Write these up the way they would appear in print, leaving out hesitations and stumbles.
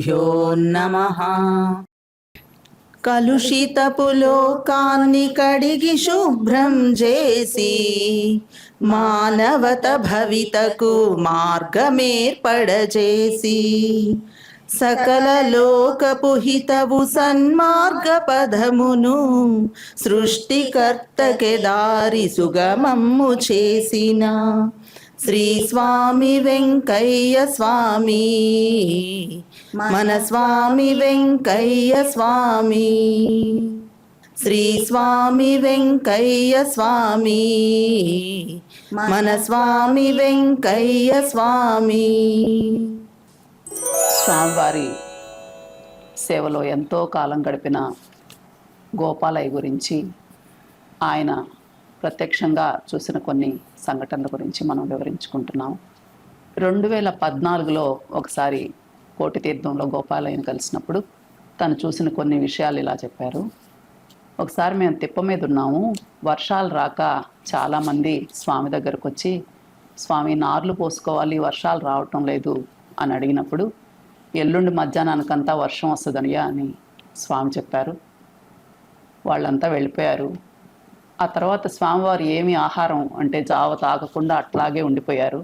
శ్రీగురుభ్యో నమః. కలుషితపు లోకాన్ని కడిగి శుభ్రం చేసి మానవత భవితకు మార్గమేర్పడచేసి సకల లోకపు హితవు సన్మార్గ పదమును సృష్టికర్తకె దారి సుగమమ్ము చేసిన శ్రీ స్వామి వెంకయ్య స్వామి, మన స్వామి వెంకయ్య స్వామి. శ్రీ స్వామి వెంకయ్య స్వామి, మన స్వామి వెంకయ్య స్వామి. స్వామివారి సేవలో ఎంతో కాలం గడిపిన గోపాలయ్య గురించి, ఆయన ప్రత్యక్షంగా చూసిన కొన్ని సంఘటనల గురించి మనం వివరించుకుంటున్నాం. 2014లో ఒకసారి కోటి తీర్థంలో గోపాలయ్యను కలిసినప్పుడు తను చూసిన కొన్ని విషయాలు ఇలా చెప్పారు. ఒకసారి మేము తిప్ప మీద ఉన్నాము, వర్షాలు రాక చాలామంది స్వామి దగ్గరకు వచ్చి, స్వామి నార్లు పోసుకోవాలి, వర్షాలు రావటం లేదు అని అడిగినప్పుడు, ఎల్లుండి మధ్యాహ్నానికంతా వర్షం వస్తుందనియా అని స్వామి చెప్పారు. వాళ్ళంతా వెళ్ళిపోయారు. ఆ తర్వాత స్వామివారు ఏమి ఆహారం అంటే జావ తాగకుండా అట్లాగే ఉండిపోయారు.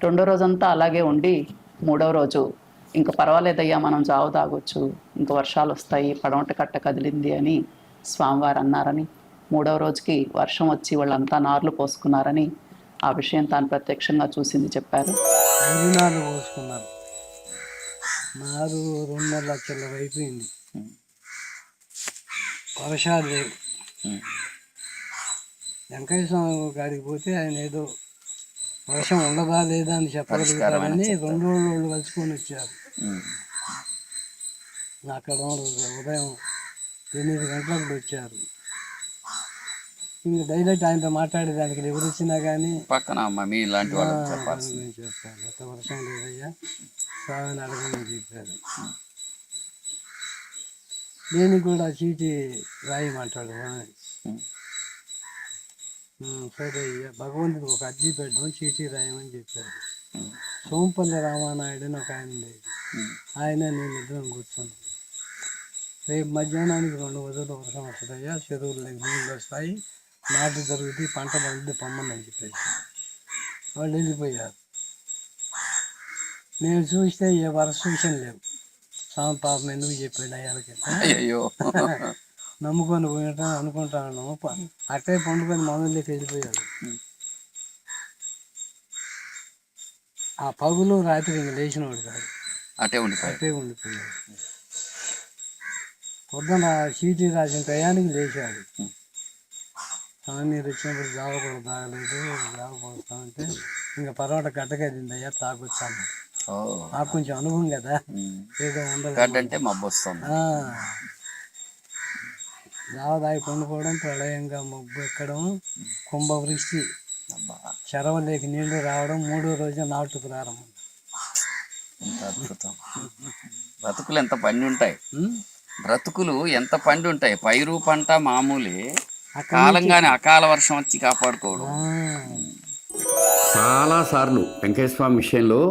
రెండో రోజంతా అలాగే ఉండి, మూడవ రోజు ఇంకా పర్వాలేదయ్యా మనం జావ తాగొచ్చు, ఇంకా వర్షాలు వస్తాయి, పడమట కట్ట కదిలింది అని స్వామివారు అన్నారని, మూడవ రోజుకి వర్షం వచ్చి వాళ్ళంతా నార్లు పోసుకున్నారని, ఆ విషయం తాను ప్రత్యక్షంగా చూసింది చెప్పారు. నారు పోసుకున్నారు. నారు 2.5 లక్షల అయిపోయింది. వర్షాలు లేవు. వెంకయ్య స్వామి గాడికి పోతే ఆయన ఏదో వర్షం ఉండదా లేదా అని చెప్పగలుగుతారని 2 రోజులు కలుసుకొని వచ్చారు. అక్కడ ఉదయం 8 గంటలకు వచ్చారు. ఇంకా డైరెక్ట్ ఆయనతో మాట్లాడేదానికి ఎవరు వచ్చినా కానీ పక్కన చెప్పారు, అంత వర్షం లేదయ్యా స్వామిని అడగమని చెప్పారు. దేనికి కూడా చీటీ రాయమంటాడు. సరే అయ్యా భగవంతుడికి ఒక అర్జీ పెట్టడం, చీటీ రాయమని చెప్పారు. సోంపల్లి రామానాయుడు అని ఒక ఆయన ఉండేది, ఆయన నేను ఇద్దరం కూర్చున్నాను. రేపు మధ్యాహ్నానికి 2 రోజులు వర్షం వస్తుందయ్యా, చెరువులకు నీళ్ళు వస్తాయి, నాటు జరుగుతుంది, పంట పండుద్ది పొమ్మని చెప్పేసి వాళ్ళు వెళ్ళిపోయారు. నేను చూస్తే ఏ వర్షం లేవు. స్వామి పాపం ఎందుకు చెప్పాడు అయ్యాలకి, నమ్ముకొని పోయినట్టు అనుకుంటాను. అట్టే పండుకొని మామూలుకి వెళ్ళిపోయాడు. ఆ పగులు రాత్రి ఇంక లేచినవాడు కాదు, అట్టే ఉండిపోయాడు. పొద్దున చీటీ రాసిన టయానికి లేచాడు. స్వామి మీరు వచ్చినప్పుడు జావ కూడా తాగలేదు, జావ పోస్తామంటే ఇంకా పర్వాట గడ్డకదింది అయ్యా తాగొచ్చాను. నాకు కొంచెం అనుభవం కదా, ఏదో ఉండదు. జావ తాగి పండుకోవడం, ప్రళయంగా మబ్బు ఎక్కడం, కుంభవృష్టి, చెరవలేకి నీళ్లు రావడం, 3వ రోజు నాటు ప్రారంభం. అద్భుతం. బ్రతుకులు ఎంత పండి ఉంటాయి, బ్రతుకులు ఎంత పండి ఉంటాయి. పైరు పంట మామూలే, కాలంగానే అకాల వర్షం వచ్చి కాపాడుకోవడం. చాలాసార్లు వెంకటేశ్వర విషయంలో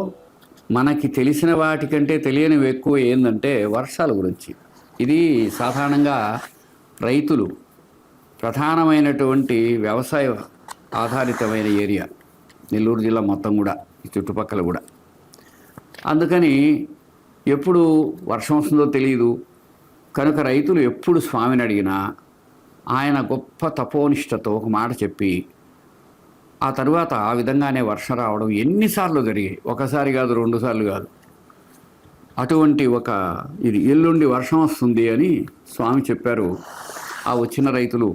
మనకి తెలిసిన వాటికంటే తెలియనివి ఎక్కువ ఏంటంటే వర్షాల గురించి. ఇది సాధారణంగా రైతులు ప్రధానమైనటువంటి వ్యవసాయ ఆధారితమైన ఏరియా నెల్లూరు జిల్లా మొత్తం కూడా, ఈ చుట్టుపక్కల కూడా. అందుకని ఎప్పుడు వర్షం వస్తుందో తెలియదు కనుక రైతులు ఎప్పుడు స్వామిని అడిగినా ఆయన గొప్ప తపోనిష్టతో ఒక మాట చెప్పి ఆ తరువాత ఆ విధంగానే వర్షం రావడం ఎన్నిసార్లు జరిగాయి. ఒకసారి కాదు, 2 సార్లు కాదు. అటువంటి ఒక ఇది ఎల్లుండి వర్షం వస్తుంది అని స్వామి చెప్పారు. ఆ వచ్చిన రైతులు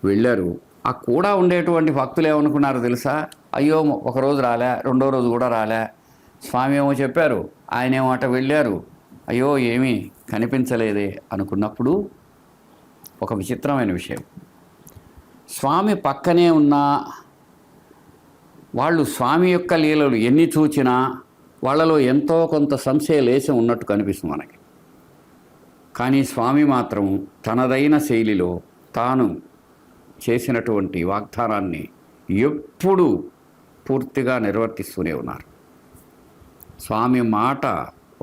వెళ్ళారు. ఆ కూడా ఉండేటువంటి భక్తులు ఏమనుకున్నారు తెలుసా? అయ్యో ఒకరోజు రాలే, 2వ రోజు కూడా రాలే, స్వామి ఏమో చెప్పారు, ఆయనేమో అట వెళ్ళారు, అయ్యో ఏమీ కనిపించలేదే అనుకున్నప్పుడు ఒక విచిత్రమైన విషయం. స్వామి పక్కనే ఉన్న వాళ్ళు స్వామి యొక్క లీలలు ఎన్ని చూచినా వాళ్ళలో ఎంతో కొంత సంశయ లేశం ఉన్నట్టు కనిపిస్తుంది మనకి. కానీ స్వామి మాత్రం తనదైన శైలిలో తాను చేసినటువంటి వాగ్దానాన్ని ఎప్పుడూ పూర్తిగా నిర్వర్తిస్తూనే ఉన్నారు. స్వామి మాట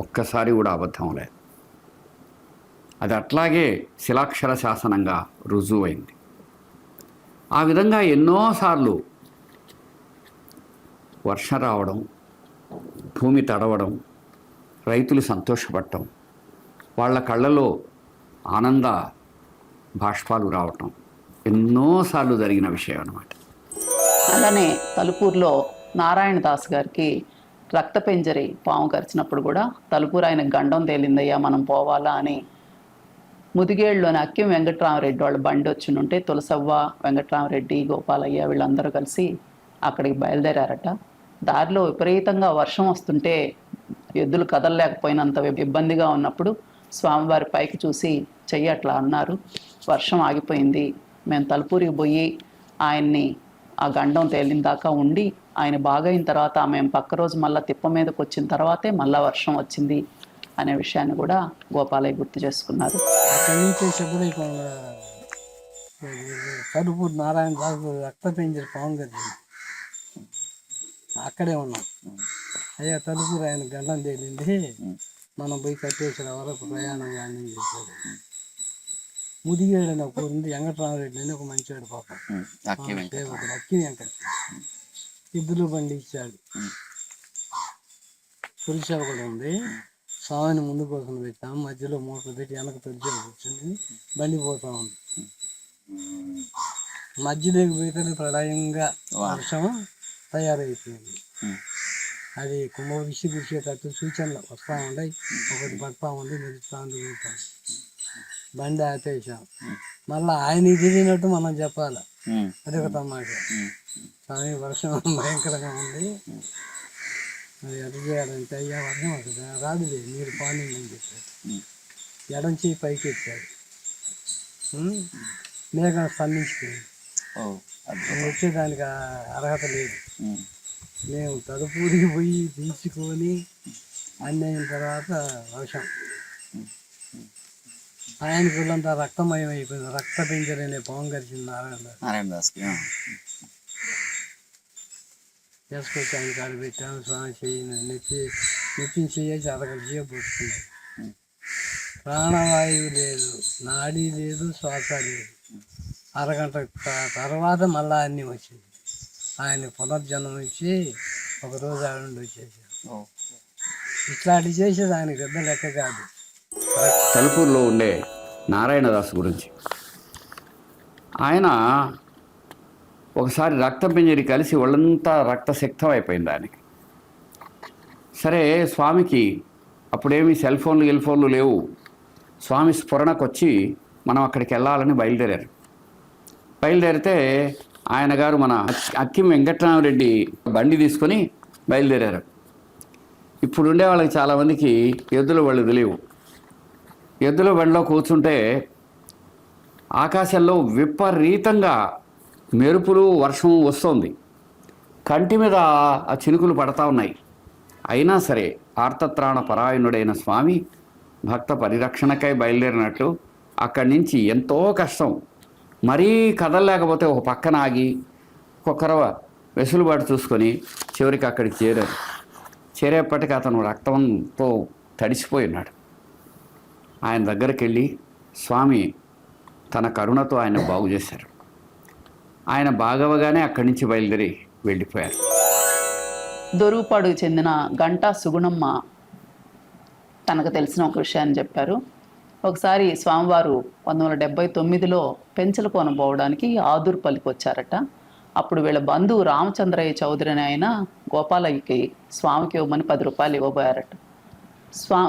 ఒక్కసారి కూడా అబద్ధం లేదు. అది అట్లాగే శిలాక్షర శాసనంగా రుజువైంది. ఆ విధంగా ఎన్నోసార్లు వర్షం రావడం, భూమి తడవడం, రైతులు సంతోషపడటం, వాళ్ళ కళ్ళలో ఆనంద బాష్పాలు రావటం ఎన్నోసార్లు జరిగిన విషయం అన్నమాట. అలానే తలుపూరులో నారాయణ దాస్ గారికి రక్తపెంజరి పాము కరిచినప్పుడు కూడా తలుపూరు ఆయన గండం తేలిందయ్యా మనం పోవాలా అని ముదిగేళ్ళలోని అక్కిం వెంకట్రామరెడ్డి వాళ్ళ బండి వచ్చినుంటే తులసవ్వ, వెంకట్రామరెడ్డి, గోపాలయ్య వీళ్ళందరూ కలిసి అక్కడికి బయలుదేరారట. దారిలో విపరీతంగా వర్షం వస్తుంటే ఎద్దులు కదలలేకపోయినంత ఇబ్బందిగా ఉన్నప్పుడు స్వామివారి పైకి చూసి చెయ్యి అట్లా అన్నారు. వర్షం ఆగిపోయింది. మేము తలుపూరికి పోయి ఆయన్ని ఆ గండం తేలిన దాకా ఉండి ఆయన బాగైన తర్వాత మేము పక్క రోజు మళ్ళీ తిప్ప మీదకి వచ్చిన తర్వాతే మళ్ళీ వర్షం వచ్చింది అనే విషయాన్ని కూడా గోపాలయ్య గుర్తు చేసుకున్నారు. అక్కడి నుంచి శబరికొండ తలుపూరు నారాయణ దాసు రక్తపెంజరి పాము కరిచింది. అక్కడే ఉన్నాం. అయ్యా తలుపూరు ఆయన గండం తేలింది, మనం పోయి కట్టేసిన వరకు ప్రయాణం కానీ చెప్పాడు. ముదిగేడు అని ఒక ఉంది, వెంకటరామరెడ్డి అని ఒక మంచివాడు పాపం, సేవకుడు అక్కి వెంకట, ఇద్దరు బండి ఇచ్చాడు. తొలిసేవ కూడా ఉంది. స్వామిని ముందు కోసం పెట్టాము, మధ్యలో మూటలు పెట్టి వెనక తొలిసేవ కూర్చొని బండి పోతా ఉంది. మధ్యలోకి పోయితే ప్రళయంగా వర్షం తయారైపోయింది. అది కుంభ విసిగేటట్టు సూచనలు వస్తూ ఉన్నాయి. ఒకటి పడతా ఉంది, మెరుస్తా ఉంది, పోతాం. బండి ఆపేసాం. మళ్ళీ ఆయన తిరిగినట్టు మనం చెప్పాలి. అది ఒక తమాష. స్వామి వర్షం భయంకరంగా ఉంది, అది ఎటు చేయాలంటే అయ్యా వర్షం వస్తుంది రాదులే మీరు పాని అని చెప్పారు. ఎడం చేయి పైకి ఎత్తాడు, మేఘం స్పందించిపోయింది. వచ్చేదానికి అర్హత లేదు. మేము తలుపూరికి పోయి తీసుకొని అన్నీ అయిన తర్వాత వర్షం ఆయనకి వీళ్ళంతా రక్తమయం అయిపోయింది. రక్తపెంజరి అనే పాము కరిచింది నారాయణ దాస్కి. చేసుకొచ్చి ఆయన కాడు పెట్టాము. స్వామి చెయ్యి నెత్తిని చేసి అరగలు చేయబోతున్నాయి. ప్రాణవాయువు లేదు, నాడీ లేదు, శ్వాస లేదు. అరగంట తర్వాత మళ్ళా అన్నీ వచ్చింది. ఆయన పునర్జన్మ ఇచ్చి ఒకరోజు ఆడుండి వచ్చేసాడు. ఇట్లాంటి చేసేది ఆయనకి పెద్ద లెక్క కాదు. తలుపూరులో ఉండే నారాయణదాస్ గురించి, ఆయన ఒకసారి రక్తపింజరి కలిసి ఒళ్ళంతా రక్తసిక్తం అయిపోయింది ఆయనకి. సరే స్వామికి అప్పుడేమీ సెల్ ఫోన్లు లేవు. స్వామి స్ఫురణకు వచ్చి మనం అక్కడికి వెళ్ళాలని బయలుదేరితే ఆయన గారు మన అక్కిం వెంకట్రామరెడ్డి బండి తీసుకొని బయలుదేరారు. ఇప్పుడుండే వాళ్ళకి చాలామందికి ఎద్దుల బళ్ళు తెలియవు. ఎద్దుల బండిలో కూర్చుంటే ఆకాశంలో విపరీతంగా మెరుపులు, వర్షం వస్తుంది. కంటి మీద ఆ చినుకులు పడతా ఉన్నాయి. అయినా సరే ఆర్తత్రాణ పరాయణుడైన స్వామి భక్త పరిరక్షణకై బయలుదేరినట్లు అక్కడి నుంచి ఎంతో కష్టం, మరీ కదలలేకపోతే ఒక పక్కన ఆగి ఒక్కొక్కరు వెసులుబాటు చూసుకొని చివరికి అక్కడికి చేరేపటికి అతను రక్తంతో తడిసిపోయి ఉన్నాడు. ఆయన దగ్గరికి వెళ్ళి స్వామి తన కరుణతో ఆయన బాగు చేశారు. ఆయన బాగవగానే అక్కడి నుంచి బయలుదేరి వెళ్ళిపోయారు. దొరుకుపాడుకు చెందిన గంటా సుగుణమ్మ తనకు తెలిసిన ఒక విషయాన్ని చెప్పారు. ఒకసారి స్వామివారు 1979లో పెంచలకోన పోవడానికి ఆదూర్పల్లికి వచ్చారట. అప్పుడు వీళ్ళ బంధువు రామచంద్రయ్య చౌదరి అని ఆయన గోపాలయ్యకి స్వామికి ఇవ్వమని 10 రూపాయలు ఇవ్వబోయారట.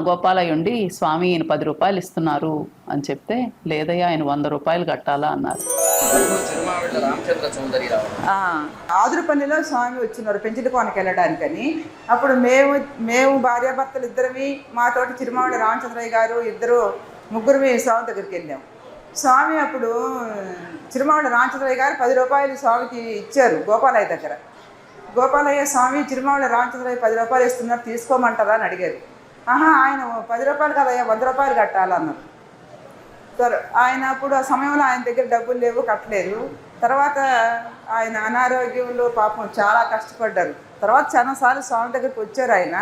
గోపాలయ్య ఉండి స్వామి ఈయన 10 రూపాయలు ఇస్తున్నారు అని చెప్తే లేదయ్యా ఆయన 100 రూపాయలు కట్టాలా అన్నారు. ఆదురుపల్లిలో స్వామి వచ్చినారు పెంచలకోనకి వెళ్ళడానికని. అప్పుడు మేము భార్యాభర్తలు ఇద్దరమి, మాతోటి చిరుమావిడ రామచంద్రయ్య గారు ముగ్గురు స్వామి దగ్గరికి వెళ్ళాం. స్వామి అప్పుడు చిరుమావిడ రామచంద్రయ్య గారు 10 రూపాయలు స్వామికి ఇచ్చారు గోపాలయ్య దగ్గర. గోపాలయ్య స్వామి చిరుమావిడ రామచంద్రయ్య 10 రూపాయలు ఇస్తున్నారు తీసుకోమంటారా అని అడిగారు. ఆయన 10 రూపాయలు కదయ్యా 100 రూపాయలు కట్టాలన్నారు. ఆయన అప్పుడు ఆ సమయంలో ఆయన దగ్గర డబ్బులు లేవు, కట్టలేదు. తర్వాత ఆయన అనారోగ్యంలో పాపం చాలా కష్టపడ్డారు. తర్వాత చాలాసార్లు స్వామి దగ్గరికి వచ్చారు ఆయన.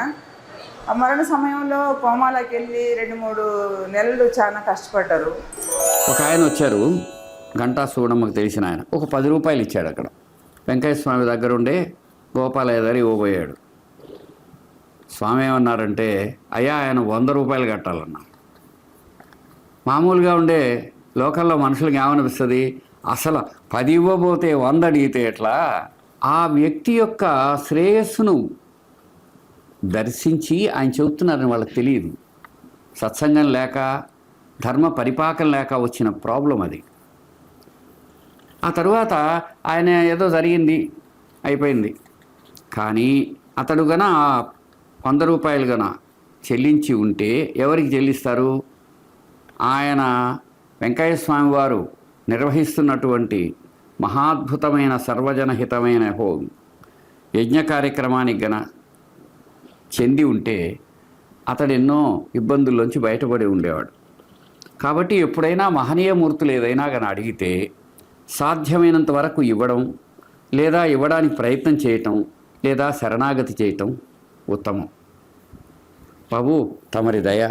ఆ మరణ సమయంలో కోమాలోకి వెళ్ళి 2-3 నెలలు చాలా కష్టపడ్డారు. ఒక ఆయన వచ్చారు, గంటా సూడమ్మకు తెలిసిన ఆయన, ఒక 10 రూపాయలు ఇచ్చాడు. అక్కడ వెంకయ్య స్వామి దగ్గర ఉండే గోపాలయ్య గారు ఇవ్వబోయాడు. స్వామి ఏమన్నారంటే, అయ్యా ఆయన 100 రూపాయలు కట్టాలన్నారు. మామూలుగా ఉండే లోకల్లో మనుషులకు ఏమనిపిస్తుంది, అసలు 10 ఇవ్వబోతే 100 అడిగితే ఎట్లా? ఆ వ్యక్తి యొక్క శ్రేయస్సును దర్శించి ఆయన చెబుతున్నారని వాళ్ళకి తెలియదు. సత్సంగం లేక, ధర్మ పరిపాకం లేక వచ్చిన ప్రాబ్లం అది. ఆ తరువాత ఆయన ఏదో జరిగింది, అయిపోయింది. కానీ అతడు గన 100 రూపాయలు గన చెల్లించి ఉంటే ఎవరికి చెల్లిస్తారు? ఆయన వెంకయ్య స్వామి వారు నిర్వహిస్తున్నటువంటి మహాద్భుతమైన సర్వజనహితమైన యజ్ఞ కార్యక్రమానికి గన చెంది ఉంటే అతడు ఎన్నో ఇబ్బందుల్లోంచి బయటపడి ఉండేవాడు. కాబట్టి ఎప్పుడైనా మహనీయమూర్తులు ఏదైనా కానీ అడిగితే సాధ్యమైనంత వరకు ఇవ్వడం, లేదా ఇవ్వడానికి ప్రయత్నం చేయటం, లేదా శరణాగతి చేయటం ఉత్తమం. బాబు తమరి దయ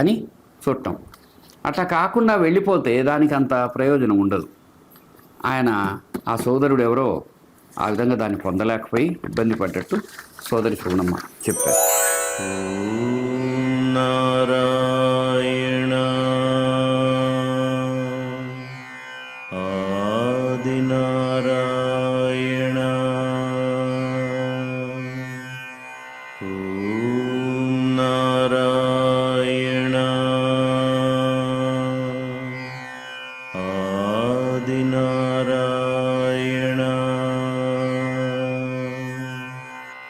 అని చూడటం. అట్లా కాకుండా వెళ్ళిపోతే దానికి అంత ప్రయోజనం ఉండదు. ఆయన ఆ సోదరుడు ఎవరో ఆ విధంగా దాన్ని పొందలేకపోయి ఇబ్బంది పడ్డట్టు సోదరి చూడమ్మ చెప్పారు.